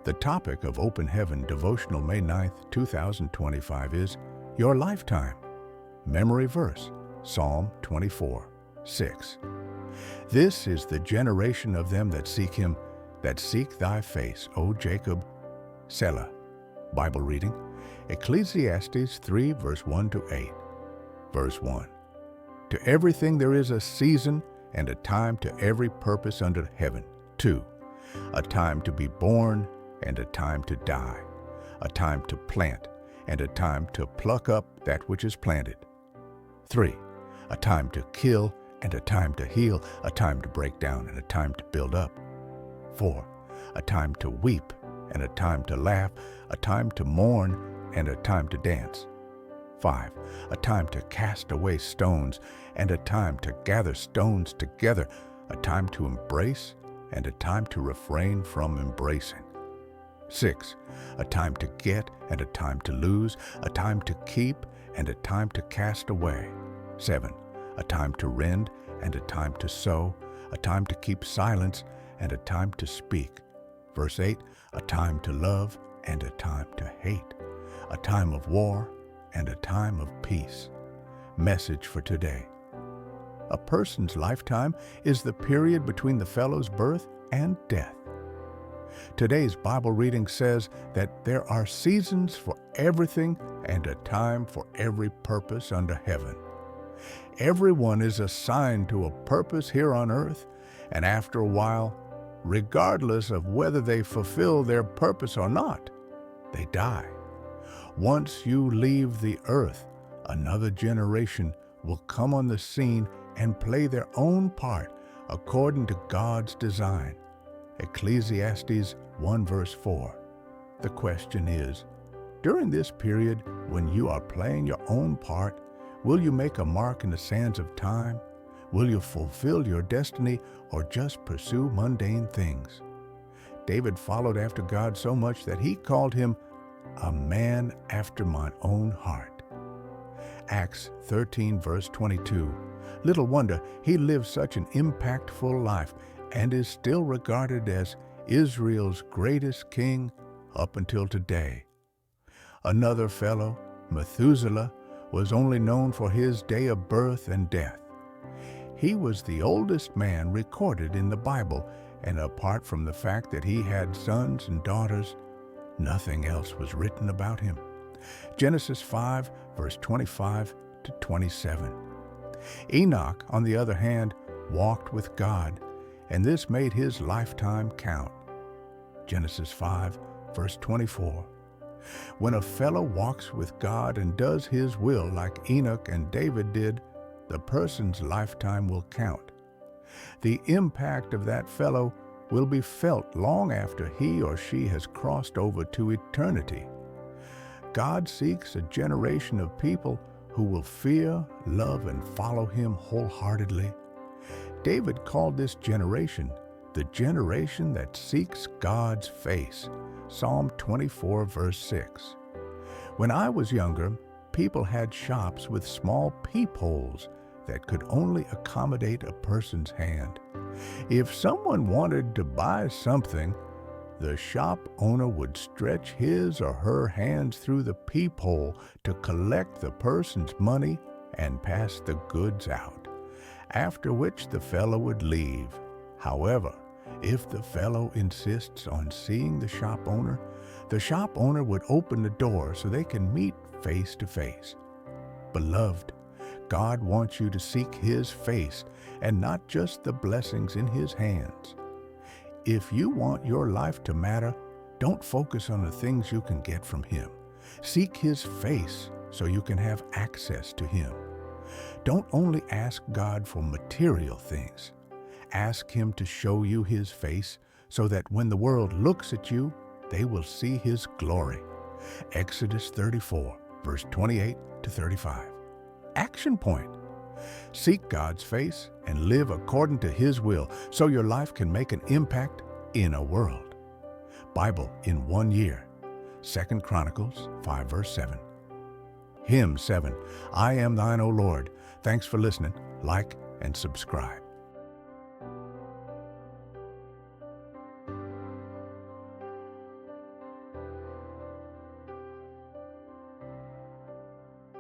The topic of Open Heaven Devotional May 9th, 2025 is Your Lifetime. Memory verse, Psalm 24:6. This is the generation of them that seek him, that seek thy face, O Jacob, Selah. Bible reading, Ecclesiastes 3, verse 1 to 8. Verse 1. To everything there is a season and a time to every purpose under heaven. 2. A time to be born and a time to die. A time to plant and a time to pluck up that which is planted. 3. A time to kill and a time to heal, a time to break down and a time to build up. 4. A time to weep and a time to laugh, a time to mourn and a time to dance. 5. A time to cast away stones and a time to gather stones together, a time to embrace and a time to refrain from embracing. 6. A time to get and a time to lose, a time to keep and a time to cast away. 7. A time to rend and a time to sow, a time to keep silence and a time to speak. Verse 8. A time to love and a time to hate, a time of war and a time of peace. Message for today. A person's lifetime is the period between the fellow's birth and death. Today's Bible reading says that there are seasons for everything and a time for every purpose under heaven. Everyone is assigned to a purpose here on earth, and after a while, regardless of whether they fulfill their purpose or not, they die. Once you leave the earth, another generation will come on the scene and play their own part according to God's design. Ecclesiastes 1 verse 4. The question is, during this period when you are playing your own part, will you make a mark in the sands of time? Will you fulfill your destiny or just pursue mundane things? David followed after God so much that he called him a man after mine own heart. Acts 13 verse 22. Little wonder he lived such an impactful life and is still regarded as Israel's greatest king up until today. Another fellow, Methuselah, was only known for his day of birth and death. He was the oldest man recorded in the Bible, and apart from the fact that he had sons and daughters, nothing else was written about him. Genesis 5, verse 25 to 27. Enoch, on the other hand, walked with God, and this made his lifetime count. Genesis 5, verse 24. When a fellow walks with God and does his will like Enoch and David did, the person's lifetime will count. The impact of that fellow will be felt long after he or she has crossed over to eternity. God seeks a generation of people who will fear, love, and follow him wholeheartedly. David called this generation the generation that seeks God's face. Psalm 24, verse 6. When I was younger, people had shops with small peepholes that could only accommodate a person's hand. If someone wanted to buy something, the shop owner would stretch his or her hands through the peephole to collect the person's money and pass the goods out, after which the fellow would leave. However, if the fellow insists on seeing the shop owner would open the door so they can meet face to face. Beloved, God wants you to seek his face and not just the blessings in his hands. If you want your life to matter, don't focus on the things you can get from him. Seek his face so you can have access to him. Don't only ask God for material things. Ask him to show you his face so that when the world looks at you, they will see his glory. Exodus 34, verse 28 to 35. Action point. Seek God's face and live according to his will so your life can make an impact in a world. Bible in 1 year. 2 Chronicles 5 verse 7. Hymn 7. I am thine, O Lord. Thanks for listening. Like and subscribe.